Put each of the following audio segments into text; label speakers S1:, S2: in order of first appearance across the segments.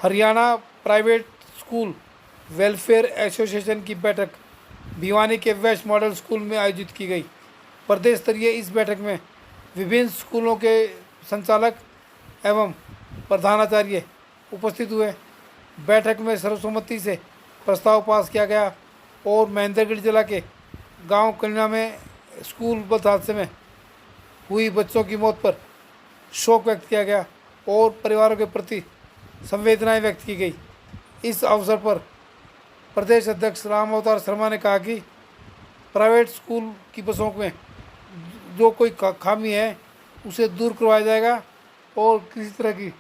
S1: Haryana private school welfare association की बैठक भिवानी के वेस्ट मॉडल स्कूल में आयोजित की गई। प्रदेश स्तरीय इस बैठक में विभिन्न स्कूलों के संचालक एवं प्रधानाचार्य उपस्थित हुए। बैठक में सर्वसम्मति से प्रस्ताव पास किया गया और महेंद्रगढ़ जिला के गांव कन्या में स्कूल बस हादसे में हुई बच्चों की मौत पर शोक व्यक्त किया गया और परिवारों के प्रति संवेदनाएं व्यक्त की गई। इस अवसर पर प्रदेश अध्यक्ष राम अवतार शर्मा ने कहा कि प्राइवेट स्कूल की बसों में जो कोई खामी है उसे दूर करवाया जाएगा और किसी तरह की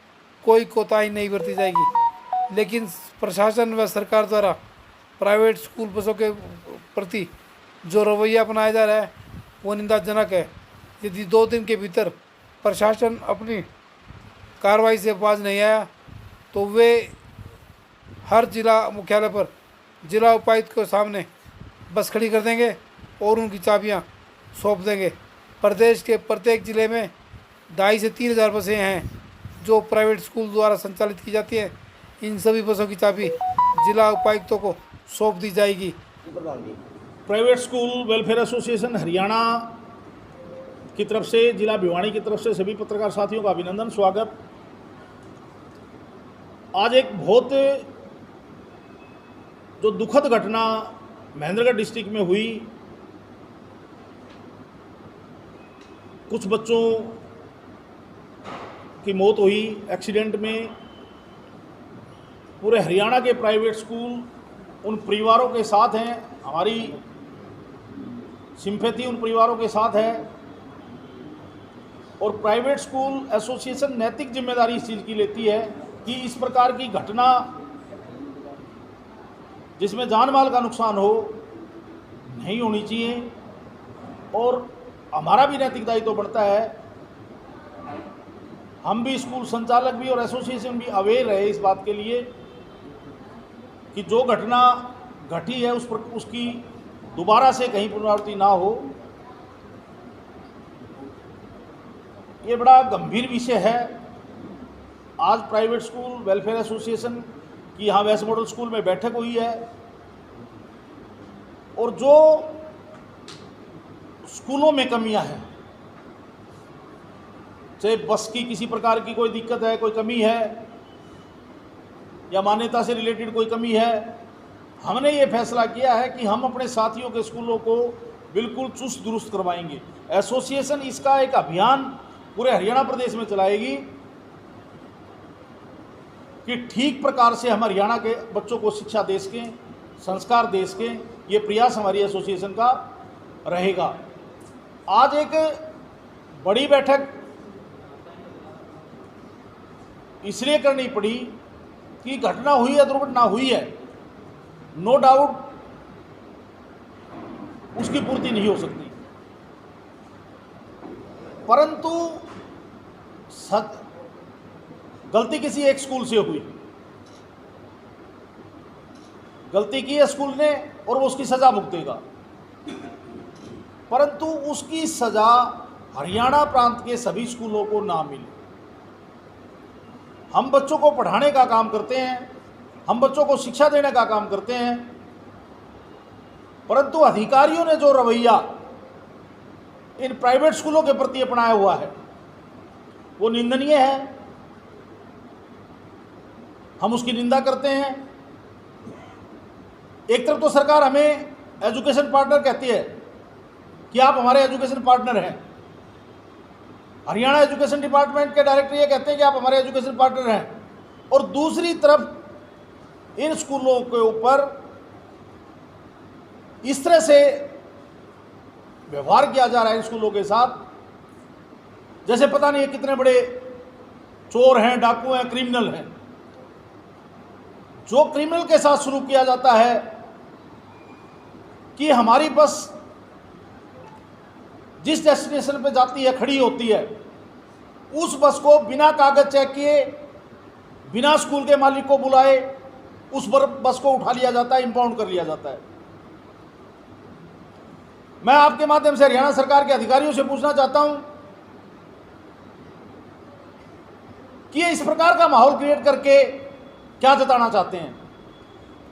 S1: कोई कोताही नहीं बरती जाएगी। लेकिन प्रशासन व सरकार द्वारा प्राइवेट स्कूल बसों के प्रति जो रवैया अपनाया जा रहा है वो निंदाजनक है। यदि 2 दिन के भीतर प्रशासन अपनी कार्रवाई से बाज नहीं आया तो वे हर जिला मुख्यालय पर जिला उपायुक्त के सामने बस खड़ी कर देंगे और उनकी चाबियां सौंप देंगे। प्रदेश के प्रत्येक ज़िले में 2,500 से 3,000 बसें हैं जो प्राइवेट स्कूल द्वारा संचालित की जाती है। इन सभी बसों की चाबी जिला उपायुक्तों को सौंप दी जाएगी।
S2: Private school welfare association Haryana की तरफ से, जिला भिवानी की तरफ से सभी पत्रकार साथियों का अभिनंदन, स्वागत। आज एक बहुत जो दुखद घटना महेंद्रगढ़ डिस्ट्रिक्ट में हुई, कुछ बच्चों की मौत हुई एक्सीडेंट में। पूरे हरियाणा के प्राइवेट स्कूल उन परिवारों के साथ हैं, हमारी सिंपैथी उन परिवारों के साथ है। और प्राइवेट स्कूल एसोसिएशन नैतिक जिम्मेदारी इस चीज़ की लेती है कि इस प्रकार की घटना जिसमें जान माल का नुकसान हो नहीं होनी चाहिए। और हमारा भी नैतिक दायित्व बढ़ता है, हम भी स्कूल संचालक भी और एसोसिएशन भी अवेयर रहे इस बात के लिए कि जो घटना घटी है उस पर उसकी दोबारा से कहीं पुनरावृत्ति ना हो। ये बड़ा गंभीर विषय है। आज प्राइवेट स्कूल वेलफेयर एसोसिएशन की यहाँ वेस्ट मॉडल स्कूल में बैठक हुई है और जो स्कूलों में कमियां हैं, चाहे बस की किसी प्रकार की कोई दिक्कत है, कोई कमी है या मान्यता से रिलेटेड कोई कमी है, हमने ये फैसला किया है कि हम अपने साथियों के स्कूलों को बिल्कुल चुस्त दुरुस्त करवाएंगे। एसोसिएशन इसका एक अभियान पूरे हरियाणा प्रदेश में चलाएगी कि ठीक प्रकार से हम हरियाणा के बच्चों को शिक्षा दे सकें, संस्कार दे सकें। ये प्रयास हमारी एसोसिएशन का रहेगा। आज एक बड़ी बैठक इसलिए करनी पड़ी कि घटना हुई है, दुर्घटना हुई है, नो डाउट उसकी पूर्ति नहीं हो सकती, परंतु गलती किसी एक स्कूल से हुई, गलती की है स्कूल ने और वो उसकी सजा भुगतेगा, परंतु उसकी सजा हरियाणा प्रांत के सभी स्कूलों को ना मिले। हम बच्चों को पढ़ाने का काम करते हैं, हम बच्चों को शिक्षा देने का काम करते हैं, परंतु अधिकारियों ने जो रवैया इन प्राइवेट स्कूलों के प्रति अपनाया हुआ है वो निंदनीय है। हम उसकी निंदा करते हैं। एक तरफ तो सरकार हमें एजुकेशन पार्टनर कहती है कि आप हमारे एजुकेशन पार्टनर हैं, हरियाणा एजुकेशन डिपार्टमेंट के डायरेक्टर ये कहते हैं कि आप हमारे एजुकेशन पार्टनर हैं, और दूसरी तरफ इन स्कूलों के ऊपर इस तरह से व्यवहार किया जा रहा है इन स्कूलों के साथ जैसे पता नहीं कितने बड़े चोर हैं, डाकू हैं, क्रिमिनल हैं। जो क्रिमिनल के साथ शुरू किया जाता है कि हमारी बस जिस डेस्टिनेशन पे जाती है, खड़ी होती है, उस बस को बिना कागज चेक किए, बिना स्कूल के मालिक को बुलाए उस बस को उठा लिया जाता है, इंपाउंड कर लिया जाता है। मैं आपके माध्यम से हरियाणा सरकार के अधिकारियों से पूछना चाहता हूं कि इस प्रकार का माहौल क्रिएट करके क्या जताना चाहते हैं?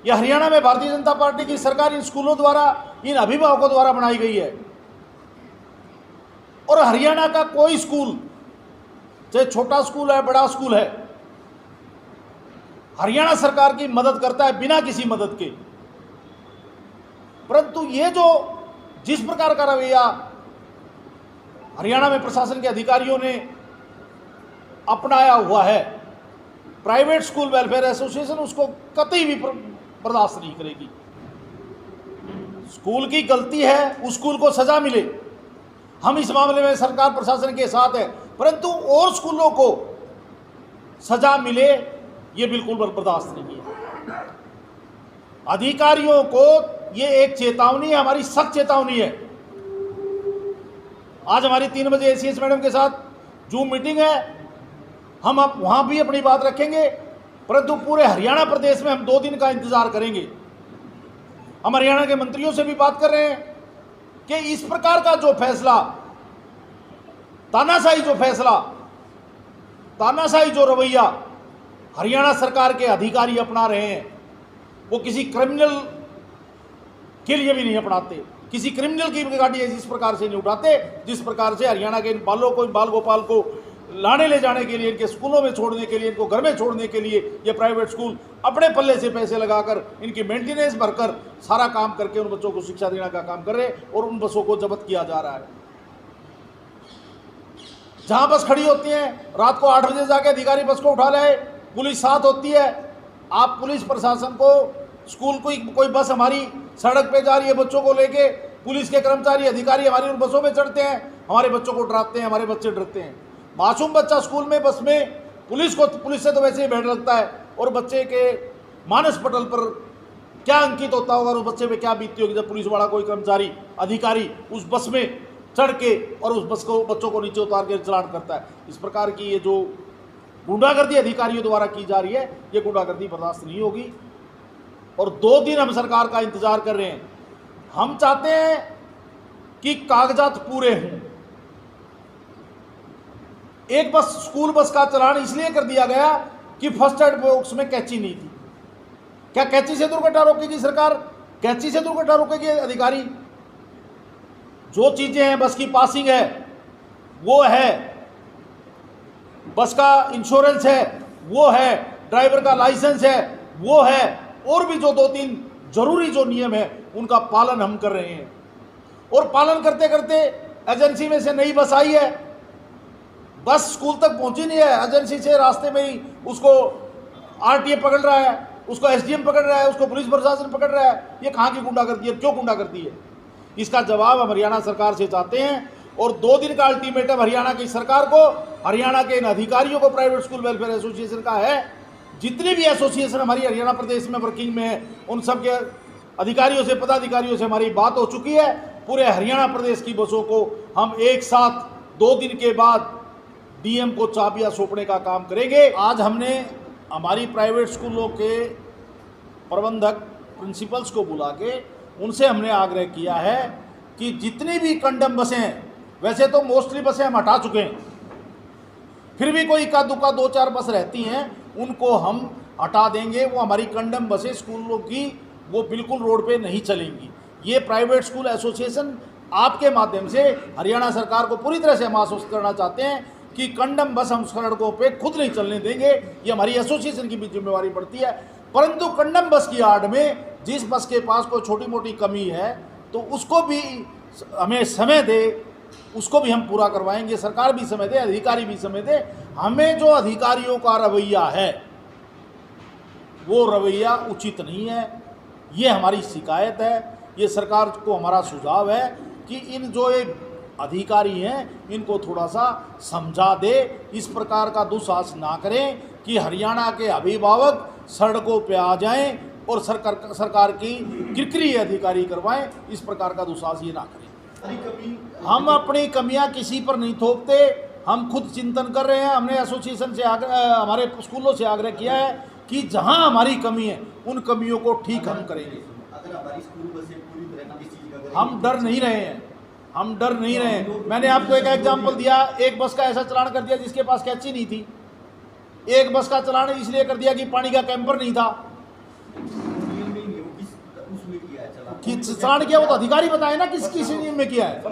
S2: यह हरियाणा में भारतीय जनता पार्टी की सरकार इन स्कूलों द्वारा, इन अभिभावकों द्वारा बनाई गई है। और हरियाणा का कोई स्कूल, चाहे छोटा स्कूल है बड़ा स्कूल है, हरियाणा सरकार की मदद करता है बिना किसी मदद के। परंतु ये जो जिस प्रकार का रवैया हरियाणा में प्रशासन के अधिकारियों ने अपनाया हुआ है, प्राइवेट स्कूल वेलफेयर एसोसिएशन उसको कतई भी बर्दाश्त नहीं करेगी। स्कूल की गलती है, उस स्कूल को सजा मिले, हम इस मामले में सरकार प्रशासन के साथ है, परंतु और स्कूलों को सजा मिले ये बिल्कुल बर्दाश्त नहीं है। अधिकारियों को ये एक चेतावनी है, हमारी सख्त चेतावनी है। आज हमारी 3 बजे एसीएस मैडम के साथ जूम मीटिंग है, हम अब वहां भी अपनी बात रखेंगे, परंतु पूरे हरियाणा प्रदेश में हम 2 दिन का इंतजार करेंगे। हम हरियाणा के मंत्रियों से भी बात कर रहे हैं कि इस प्रकार का जो फैसला, तानाशाही जो रवैया हरियाणा सरकार के अधिकारी अपना रहे हैं, वो किसी क्रिमिनल के लिए भी नहीं अपनाते, किसी क्रिमिनल की गाड़ी इस प्रकार से नहीं उठाते जिस प्रकार से हरियाणा के इन बालों को, इन बाल गोपाल को लाने ले जाने के लिए, इनके स्कूलों में छोड़ने के लिए, इनको घर में छोड़ने के लिए ये प्राइवेट स्कूल अपने पल्ले से पैसे लगाकर, इनकी मेंटेनेंस भरकर, सारा काम करके उन बच्चों को शिक्षा देने का काम कर रहे हैं और उन बसों को जब्त किया जा रहा है। जहां बस खड़ी होती है, रात को 8 बजे जाके अधिकारी बस को उठा ले, पुलिस साथ होती है। आप पुलिस प्रशासन को, स्कूल कोई बस हमारी सड़क पे जा रही है बच्चों को लेके, पुलिस के कर्मचारी अधिकारी हमारी उन बसों में चढ़ते हैं, हमारे बच्चों को डराते हैं, हमारे बच्चे डरते हैं। मासूम बच्चा स्कूल में, बस में, पुलिस से तो वैसे ही डर लगता है, और बच्चे के मानस पटल पर क्या अंकित होता होगा, उस बच्चे पे क्या बीतती होगी जब पुलिस वाला कोई कर्मचारी अधिकारी उस बस में चढ़ के और उस बच्चों को नीचे उतार के चलान करता है। इस प्रकार की ये जो गुंडागर्दी अधिकारियों द्वारा की जा रही है, ये गुंडागर्दी बर्दाश्त नहीं होगी। और 2 दिन हम सरकार का इंतजार कर रहे हैं। हम चाहते हैं कि कागजात पूरे हों। एक बस, स्कूल बस का चलान इसलिए कर दिया गया कि फर्स्ट एड बॉक्स में कैंची नहीं थी। क्या कैंची से दुर्घटना रोकेगी सरकार? कैंची से दुर्घटना रोकेगी अधिकारी? जो चीजें हैं, बस की पासिंग है वो है, बस का इंश्योरेंस है वो है, ड्राइवर का लाइसेंस है वो है, और भी जो 2-3 जरूरी जो नियम है उनका पालन हम कर रहे हैं। और पालन करते करते एजेंसी में से नई बस आई है, बस स्कूल तक पहुंची नहीं है, एजेंसी से रास्ते में ही उसको आरटीए पकड़ रहा है, उसको एसडीएम पकड़ रहा है, उसको पुलिस प्रशासन पकड़ रहा है। ये कहाँ की गुंडागर्दी है? क्यों गुंडागर्दी है? इसका जवाब हम हरियाणा सरकार से चाहते हैं। और 2 दिन का अल्टीमेटम हरियाणा की सरकार को, हरियाणा के इन अधिकारियों को, प्राइवेट स्कूल वेलफेयर एसोसिएशन का है। जितनी भी एसोसिएशन हमारी हरियाणा प्रदेश में वर्किंग में है, उन सब के अधिकारियों से, पदाधिकारियों से हमारी बात हो चुकी है। पूरे हरियाणा प्रदेश की बसों को हम एक साथ 2 दिन के बाद डीएम को चाबियां सौंपने का काम करेंगे। आज हमने हमारी प्राइवेट स्कूलों के प्रबंधक, प्रिंसिपल्स को बुला के उनसे हमने आग्रह किया है कि जितनी भी कंडम बसें हैं, वैसे तो मोस्टली बसें हम हटा चुके हैं, फिर भी कोई इक्का दुक्का 2-4 बस रहती हैं, उनको हम हटा देंगे। वो हमारी कंडम बसें स्कूलों की वो बिल्कुल रोड पे नहीं चलेंगी। ये प्राइवेट स्कूल एसोसिएशन आपके माध्यम से हरियाणा सरकार को पूरी तरह से हम आश्वस्त करना चाहते हैं कि कंडम बस हम सड़कों पे खुद नहीं चलने देंगे। ये हमारी एसोसिएशन की भी जिम्मेवारी पड़ती है। परंतु कंडम बस की आड़ में जिस बस के पास कोई छोटी मोटी कमी है तो उसको भी हमें समय दे, उसको भी हम पूरा करवाएंगे। सरकार भी समय दे, अधिकारी भी समय दे। हमें जो अधिकारियों का रवैया है वो रवैया उचित नहीं है, ये हमारी शिकायत है। ये सरकार को हमारा सुझाव है कि इन जो ये अधिकारी हैं इनको थोड़ा सा समझा दे, इस प्रकार का दुस्साहस ना करें कि हरियाणा के अभिभावक सड़कों पे आ जाएं और सरकार की किरकिरी अधिकारी करवाएं। इस प्रकार का दुस्साहस ये ना करें। हम अपनी कमियां किसी पर नहीं थोपते, हम खुद चिंतन कर रहे हैं। हमने एसोसिएशन से हमारे स्कूलों से आग्रह किया है कि जहां हमारी कमी है उन कमियों को ठीक हम करेंगे।
S3: अगर हमारी स्कूल बसें पूरी तरह किसी चीज का करेंगे,
S2: हम डर नहीं रहे हैं, हम डर नहीं रहे हैं। मैंने आपको एक एग्जाम्पल दिया, एक बस का ऐसा चलान कर दिया जिसके पास कैंची नहीं थी, एक बस का चलान इसलिए कर दिया कि पानी का कैंपर नहीं था,
S3: नियम में ही नहीं, वो किस उसमें किया है चला
S2: कि चलान किया वो तो अधिकारी बताए ना किस किस नियम में किया है।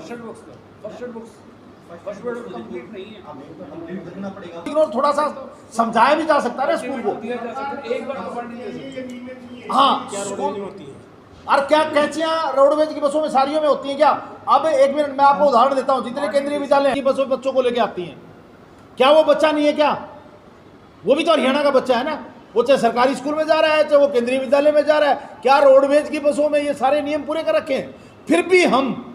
S4: कंप्लीट नहीं है।
S3: कंप्लीट करना पड़ेगा।
S2: लेकिन और थोड़ा सा समझाया भी जा सकता है ना स्कूल को।
S4: एक बार तो नहीं दे सकते।
S2: हाँ स्कूल और क्या कैचियां रोडवेज की बसों में सारियों में होती हैं क्या? अब एक मिनट मैं आपको उदाहरण देता हूं, जितने केंद्रीय विद्यालय की बसों बच्चों को लेके आती हैं, क्या वो बच्चा नहीं है क्या? वो भी तो हरियाणा का बच्चा है ना, वो चाहे सरकारी स्कूल में जा रहा है चाहे वो केंद्रीय विद्यालय में जा रहा है। क्या रोडवेज की बसों में ये सारे नियम पूरे कर रखे हैं? फिर भी हम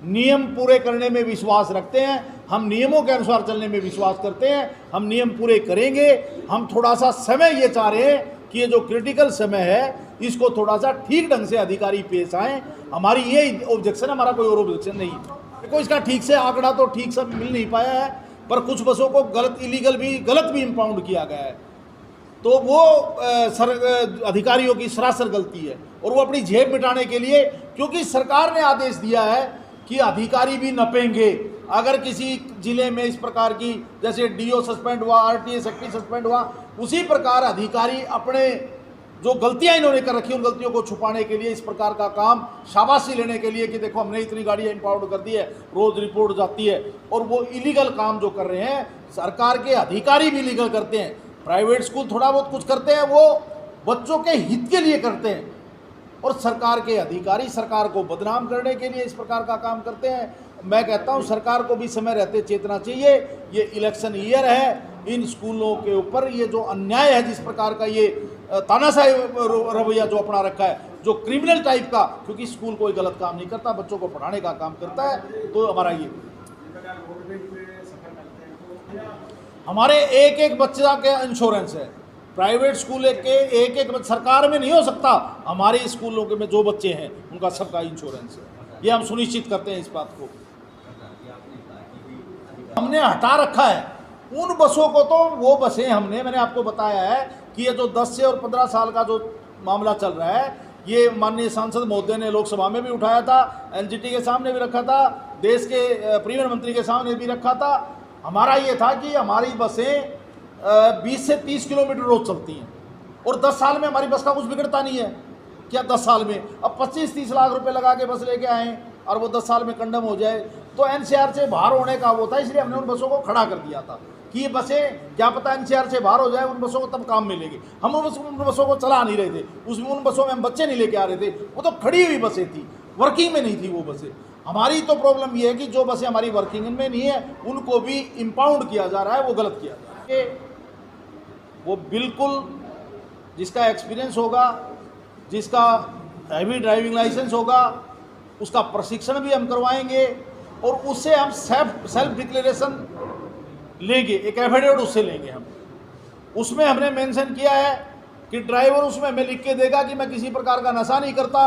S2: नियम पूरे करने में विश्वास रखते हैं, हम नियमों के अनुसार चलने में विश्वास करते हैं, हम नियम पूरे करेंगे। हम थोड़ा सा समय ये चाह रहे हैं कि ये जो क्रिटिकल समय है इसको थोड़ा सा ठीक ढंग से अधिकारी पेश आए। हमारी ये ऑब्जेक्शन है, हमारा कोई और ऑब्जेक्शन नहीं है। देखो इसका ठीक से आंकड़ा तो ठीक से मिल नहीं पाया है, पर कुछ बसों को गलत भी इम्पाउंड किया गया है, तो वो अधिकारियों की सरासर गलती है और वो अपनी जेब मिटाने के लिए, क्योंकि सरकार ने आदेश दिया है कि अधिकारी भी नपेंगे। अगर किसी जिले में इस प्रकार की, जैसे डीओ सस्पेंड हुआ, आरटीए सेक्रेटरी सस्पेंड हुआ, उसी प्रकार अधिकारी अपने जो गलतियां इन्होंने कर रखी उन गलतियों को छुपाने के लिए इस प्रकार का काम, शाबाशी लेने के लिए कि देखो हमने इतनी गाड़ियां इंपाउंड कर दी है, रोज रिपोर्ट जाती है, और वो इलीगल काम जो कर रहे हैं सरकार के अधिकारी भी इलीगल करते हैं। प्राइवेट स्कूल थोड़ा बहुत कुछ करते हैं, वो बच्चों के हित के लिए करते हैं, और सरकार के अधिकारी सरकार को बदनाम करने के लिए इस प्रकार का काम करते हैं। मैं कहता हूं सरकार को भी समय रहते चेतना चाहिए। ये इलेक्शन ईयर है, इन स्कूलों के ऊपर ये जो अन्याय है, जिस प्रकार का ये तानाशाही रवैया जो अपना रखा है, जो क्रिमिनल टाइप का, क्योंकि स्कूल कोई गलत काम नहीं करता, बच्चों को पढ़ाने का काम करता है, तो हमारा ये हमारे एक एक बच्चा के इंश्योरेंस है। प्राइवेट स्कूल के एक एक सरकार में नहीं हो सकता, हमारे स्कूलों के में जो बच्चे हैं उनका सबका इंश्योरेंस है। ये हम सुनिश्चित करते हैं इस बात को। हमने हटा रखा है उन बसों को, तो वो बसें मैंने आपको बताया है कि ये जो 10 से और 15 साल का जो मामला चल रहा है, ये माननीय सांसद महोदय ने लोकसभा में भी उठाया था, एनजीटी के सामने भी रखा था, देश के परिवहन मंत्री के सामने भी रखा था। हमारा ये था कि हमारी बसें 20 से 30 किलोमीटर रोज चलती हैं, और 10 साल में हमारी बस का कुछ बिगड़ता नहीं है क्या? 10 साल में अब 25-30 लाख रुपए लगा के बस लेके आए और वो 10 साल में कंडम हो जाए, तो एनसीआर से बाहर होने का वो था। इसलिए हमने उन बसों को खड़ा कर दिया था कि ये बसें क्या पता एनसीआर से बाहर हो जाए, उन बसों को तब काम मिलेंगे। हम उन बसों को चला नहीं रहे थे, उसमें उन बसों में हम बच्चे नहीं लेके आ रहे थे, वो तो खड़ी हुई बसें थी, वर्किंग में नहीं थी वो बसें। हमारी तो प्रॉब्लम ये है कि जो बसें हमारी वर्किंग में नहीं है उनको भी इम्पाउंड किया जा रहा है, वो गलत किया जा रहा है। वो बिल्कुल जिसका एक्सपीरियंस होगा, जिसका हैवी ड्राइविंग लाइसेंस होगा, उसका प्रशिक्षण भी हम करवाएंगे, और उससे हम सेल्फ डिक्लेरेशन लेंगे, एक एफिडेविट उससे लेंगे हम। उसमें हमने मेंशन किया है कि ड्राइवर उसमें हमें लिख के देगा कि मैं किसी प्रकार का नशा नहीं करता,